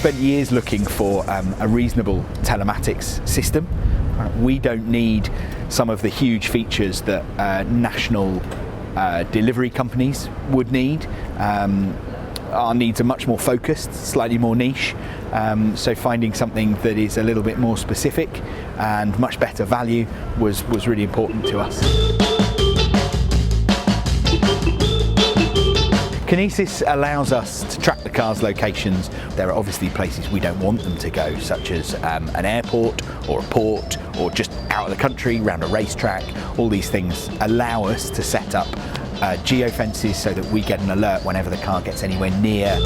spent years looking for a reasonable telematics system. We don't need some of the huge features that national delivery companies would need. Our needs are much more focused, slightly more niche, so finding something that is a little bit more specific and much better value was really important to us. Kinesis allows us to track the car's locations. There are obviously places we don't want them to go, such as an airport or a port or just out of the country, around a racetrack. All these things allow us to set up geofences so that we get an alert whenever the car gets anywhere near.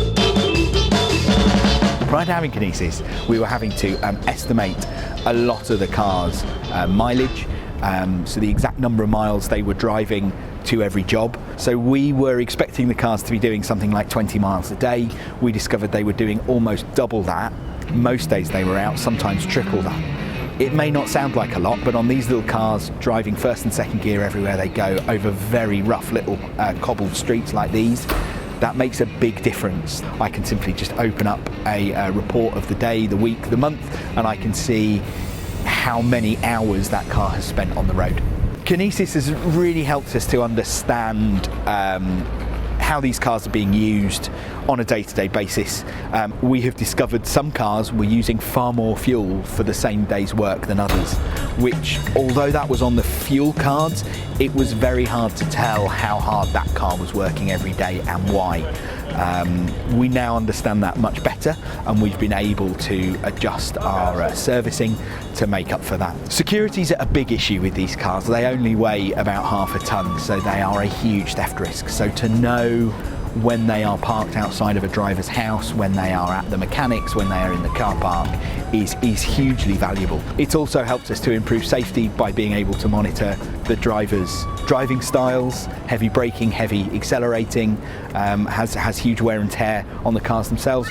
Prior to having Kinesis, we were having to estimate a lot of the car's mileage, so the exact number of miles they were driving to every job. So we were expecting the cars to be doing something like 20 miles a day. We discovered they were doing almost double that. Most days they were out, sometimes triple that. It may not sound like a lot, but on these little cars, driving first and second gear everywhere they go over very rough little cobbled streets like these, that makes a big difference. I can simply just open up a report of the day, the week, the month, and I can see how many hours that car has spent on the road. Kinesis has really helped us to understand how these cars are being used on a day-to-day basis. We have discovered some cars were using far more fuel for the same day's work than others, which, although that was on the fuel cards, it was very hard to tell how hard that car was working every day and why. We now understand that much better, and we've been able to adjust our servicing to make up for that. Security is a big issue with these cars. They only weigh about half a ton, so they are a huge theft risk. So to know when they are parked outside of a driver's house, when they are at the mechanics, when they are in the car park, is hugely valuable. It's also helped us to improve safety by being able to monitor the driver's driving styles, heavy braking, heavy accelerating, has huge wear and tear on the cars themselves.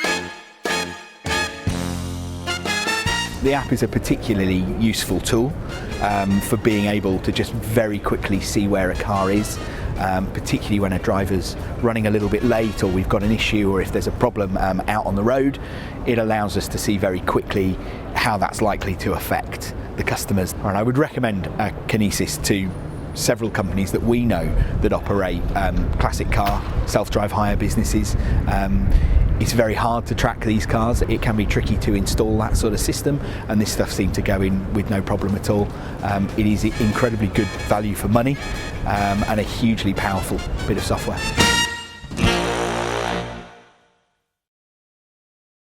The app is a particularly useful tool for being able to just very quickly see where a car is, particularly when a driver's running a little bit late, or we've got an issue, or if there's a problem out on the road. It allows us to see very quickly how that's likely to affect the customers. And I would recommend Kinesis to several companies that we know that operate classic car self-drive hire businesses. It's very hard to track these cars. It can be tricky to install that sort of system, and this stuff seemed to go in with no problem at all. It is incredibly good value for money and a hugely powerful bit of software.